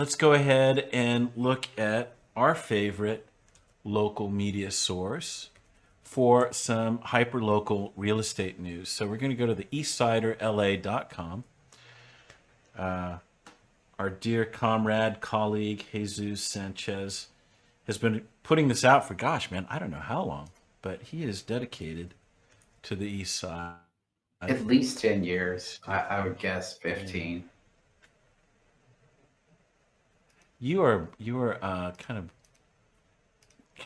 let's go ahead and look at our favorite local media source for some hyperlocal real estate news. So we're going to go to the eastsiderla.com. Our dear comrade, colleague, Jesus Sanchez, has been putting this out for, gosh, man, I don't know how long, but he is dedicated to the East Side. At least 10 years. I would guess 15. You are kind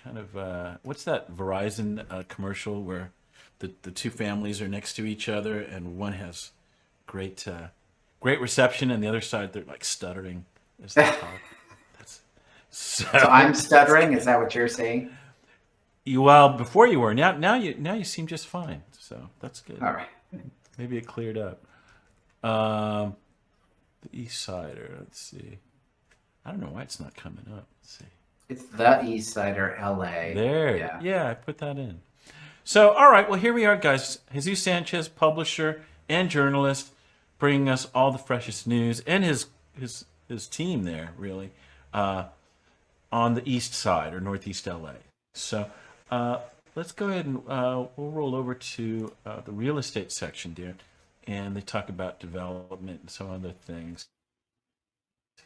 of what's that Verizon commercial where the two families are next to each other and one has great reception and the other side they're like stuttering as they talk. That's so. So I'm stuttering. Is that what you're saying? Well, before you were. Now you seem just fine. So that's good. All right. Maybe it cleared up. The East Sider. Let's see. I don't know why it's not coming up. Let's see. It's the East Sider LA. There. Yeah, I put that in. So, all right. Well, here we are, guys. Jesus Sanchez, publisher and journalist, bringing us all the freshest news, and his team there, really, on the East Side or Northeast LA. So, let's go ahead and we'll roll over to the real estate section, dear, and they talk about development and some other things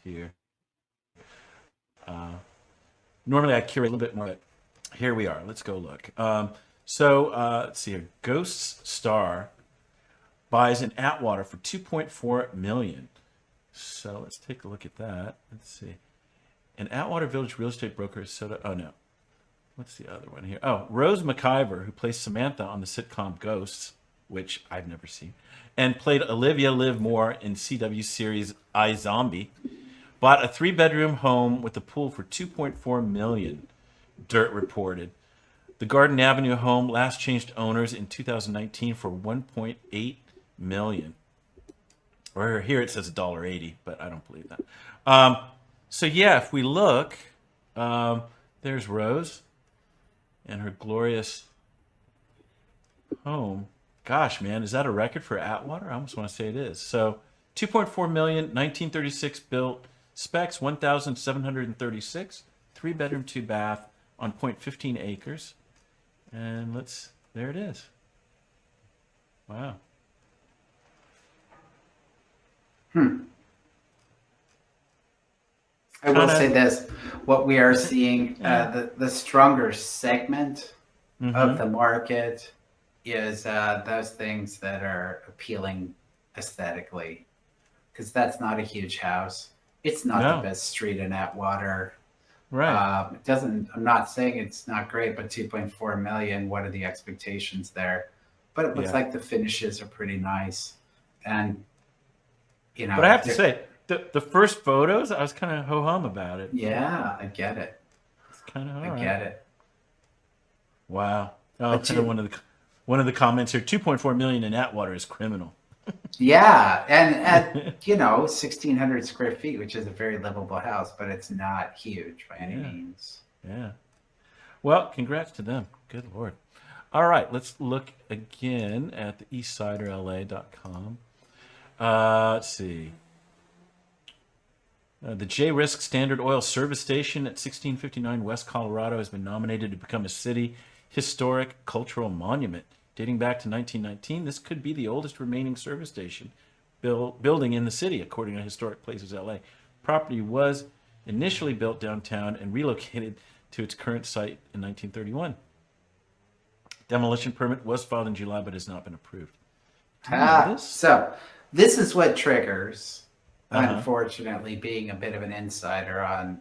here. Normally I curate a little bit more, but here we are. Let's go look. Let's see here. Ghosts Star buys an Atwater for $2.4 million. So let's take a look at that. Let's see. An Atwater Village real estate broker is sold. Oh no. What's the other one here? Oh, Rose McIver, who plays Samantha on the sitcom Ghosts, which I've never seen, and played Olivia Liv Moore in CW series iZombie, bought a 3-bedroom home with a pool for $2.4 million, Dirt reported. The Garden Avenue home last changed owners in 2019 for $1.8 million. Or here it says $1.80, but I don't believe that. So yeah, if we look, there's Rose and her glorious home. Gosh, man, is that a record for Atwater? I almost want to say it is. So 2.4 million, 1936 built, specs 1,736, 3-bedroom, 2-bath on 0.15 acres. And there it is. Wow. I will say this: what we are seeing, the stronger segment of the market is those things that are appealing aesthetically, because that's not a huge house. It's not the best street in Atwater. Right. It doesn't. I'm not saying it's not great, but 2.4 million. What are the expectations there? But it looks like the finishes are pretty nice, and But I have to say, the first photos, I was kind of ho hum about it. Yeah, I get it. It's kind of I get it. Wow. Oh, one of the comments here: 2.4 million in Atwater is criminal. Yeah, and at 1,600 square feet, which is a very livable house, but it's not huge by any means. Yeah. Well, congrats to them. Good Lord. All right, let's look again at the eastsiderla.com. Let's see. The J-Risk Standard Oil Service Station at 1659 West Colorado has been nominated to become a city historic cultural monument. Dating back to 1919, this could be the oldest remaining service station building in the city, according to Historic Places LA. Property was initially built downtown and relocated to its current site in 1931. Demolition permit was filed in July, but has not been approved. So this is what triggers, unfortunately, being a bit of an insider on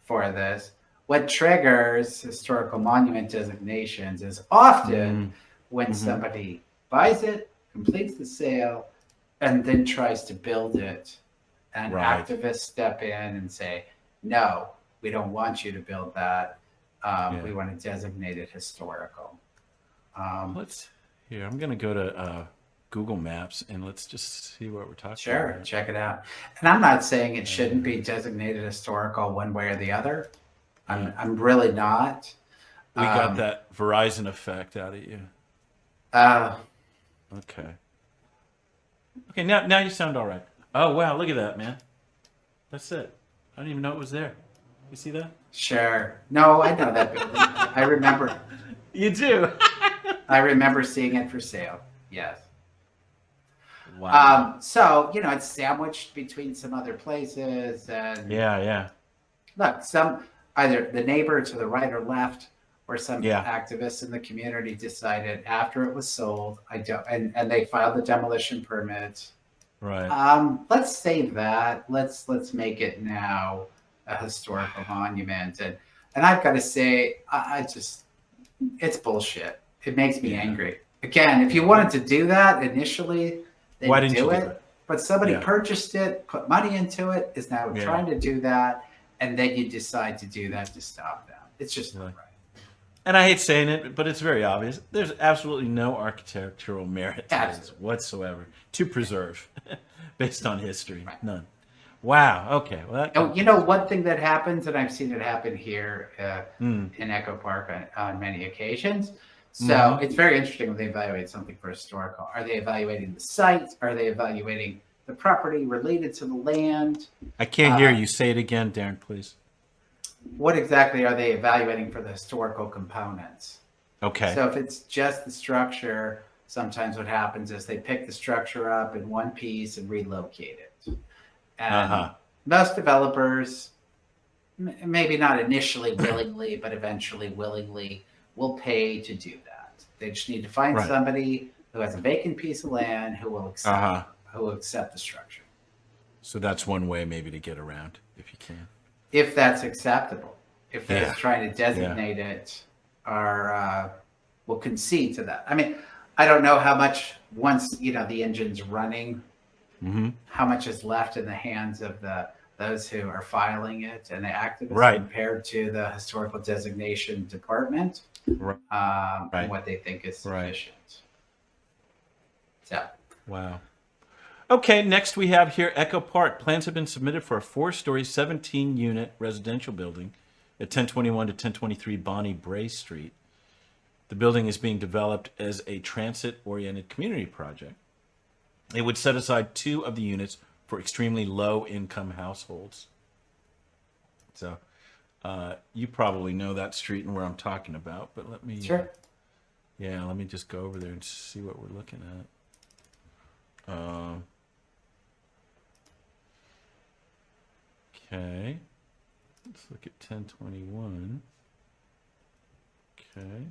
for this. What triggers historical monument designations is often when somebody buys it, completes the sale, and then tries to build it. And activists step in and say, no, we don't want you to build that. We want to designate it historical. I'm going to go to Google Maps and let's just see what we're talking about. Sure, check it out. And I'm not saying it shouldn't be designated historical one way or the other. I'm really not. We got that Verizon effect out of you. Okay. Okay, now you sound all right. Oh wow, look at that, man. That's it. I didn't even know it was there. You see that? Sure. No, I know that building. I remember. You do. I remember seeing it for sale. Yes. Wow. So, it's sandwiched between some other places. And yeah. look, either the neighbor to the right or left or some Yeah. activists in the community decided after it was sold, and they filed the demolition permit. Right. Let's save that. Let's make it now a historical monument. And I've got to say, it's bullshit. It makes me angry. Again, if you wanted to do that initially, then why didn't do you it. do it? But somebody purchased it, put money into it, is now trying to do that, and then you decide to do that to stop them. It's just not right. And I hate saying it, but it's very obvious. There's absolutely no architectural merit to this whatsoever to preserve, based on history. Right. None. Wow. Okay. Well, one thing that happens, and I've seen it happen here in Echo Park on many occasions. So it's very interesting when they evaluate something for historical. Are they evaluating the site? Are they evaluating the property related to the land? I can't hear you. Say it again, Darren, please. What exactly are they evaluating for the historical components? Okay. So if it's just the structure, sometimes what happens is they pick the structure up in one piece and relocate it. And most developers, maybe not initially willingly, but eventually willingly, will pay to do that. They just need to find somebody who has a vacant piece of land who will accept the structure. So that's one way maybe to get around, if you can. If that's acceptable. If they're trying to designate it, or will concede to that. I mean, I don't know how much, once the engine's running, how much is left in the hands of those who are filing it and the activists compared to the historical designation department, and what they think is sufficient. So. Wow. Okay, next we have here Echo Park. Plans have been submitted for a 4-story, 17-unit residential building at 1021 to 1023 Bonnie Bray Street. The building is being developed as a transit-oriented community project. It would set aside 2 of the units for extremely low-income households. So you probably know that street and where I'm talking about, but let me... Sure. Let me just go over there and see what we're looking at. Okay. Let's look at 1021. Okay.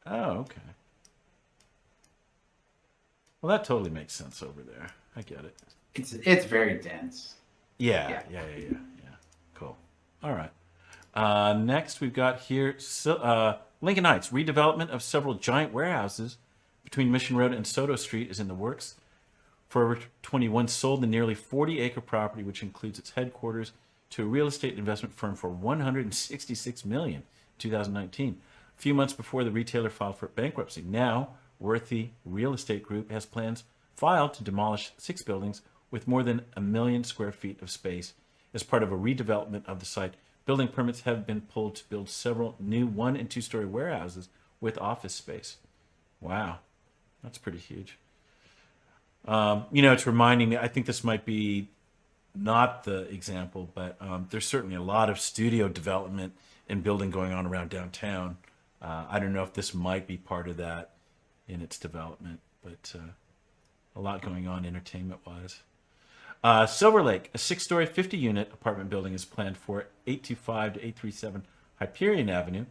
Oh, okay. Well, that totally makes sense over there. I get it. It's very dense. Yeah. Cool. All right. Next, we've got here Lincoln Heights. Redevelopment of several giant warehouses between Mission Road and Soto Street is in the works. Forever 21 sold the nearly 40-acre property, which includes its headquarters, to a real estate investment firm for $166 million in 2019. A few months before the retailer filed for bankruptcy. Now, Worthy Real Estate Group has plans filed to demolish 6 buildings with more than 1 million square feet of space as part of a redevelopment of the site. Building permits have been pulled to build several new 1- and 2-story warehouses with office space. Wow, that's pretty huge. It's reminding me, I think this might be not the example, but there's certainly a lot of studio development and building going on around downtown. I don't know if this might be part of that in its development, but a lot going on entertainment-wise. Silver Lake, a 6-story, 50-unit apartment building is planned for 825 to 837 Hyperion Avenue,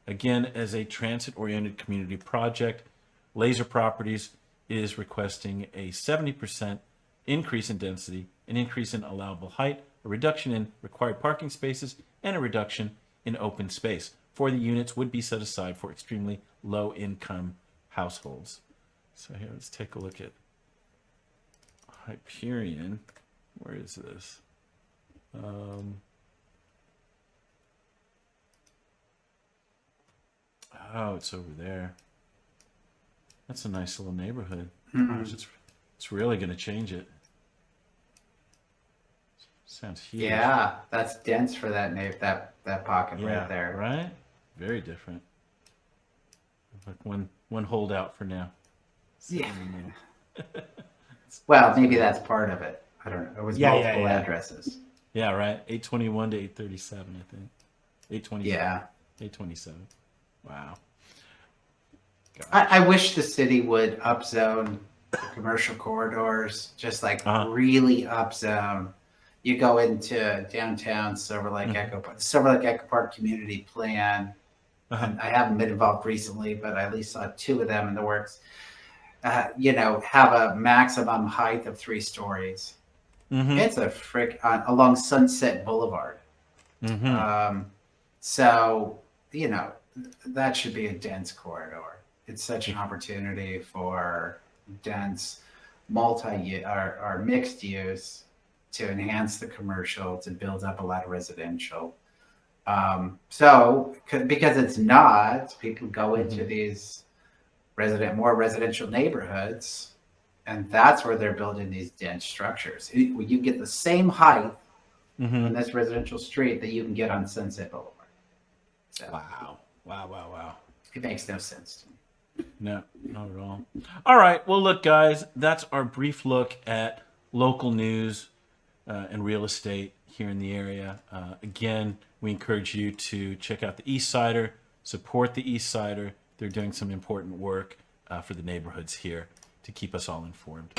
again as a transit-oriented community project. Laser Properties is requesting a 70% increase in density, an increase in allowable height, a reduction in required parking spaces, and a reduction in open space. 4 of the units would be set aside for extremely low-income households. So here, let's take a look at Hyperion. Where is this? Oh, it's over there. That's a nice little neighborhood. It's really going to change it. Sounds huge. Yeah, that's dense for that pocket right there. Right? Very different. Like one holdout for now. Yeah. Well, maybe that's part of it. I don't know. It was multiple yeah. addresses. Yeah, right. 821 to 837, I think. 827. Yeah. 827. Wow. I wish the city would upzone the commercial corridors, just like really upzone. You go into downtown Silver Lake Echo Park Community Plan. And I haven't been involved recently, but I at least saw 2 of them in the works. Have a maximum height of 3 stories. It's a along Sunset Boulevard. So that should be a dense corridor. It's such an opportunity for dense or mixed use to enhance the commercial, to build up a lot of residential. So because it's not, people go into these more residential neighborhoods, and that's where they're building these dense structures. You get the same height in this residential street that you can get on Sunset Boulevard. So, wow. It makes no sense to me. No, not at all. All right. Well, look, guys, that's our brief look at local news and real estate here in the area. Again, we encourage you to check out the East Sider, support the East Sider. They're doing some important work for the neighborhoods here to keep us all informed.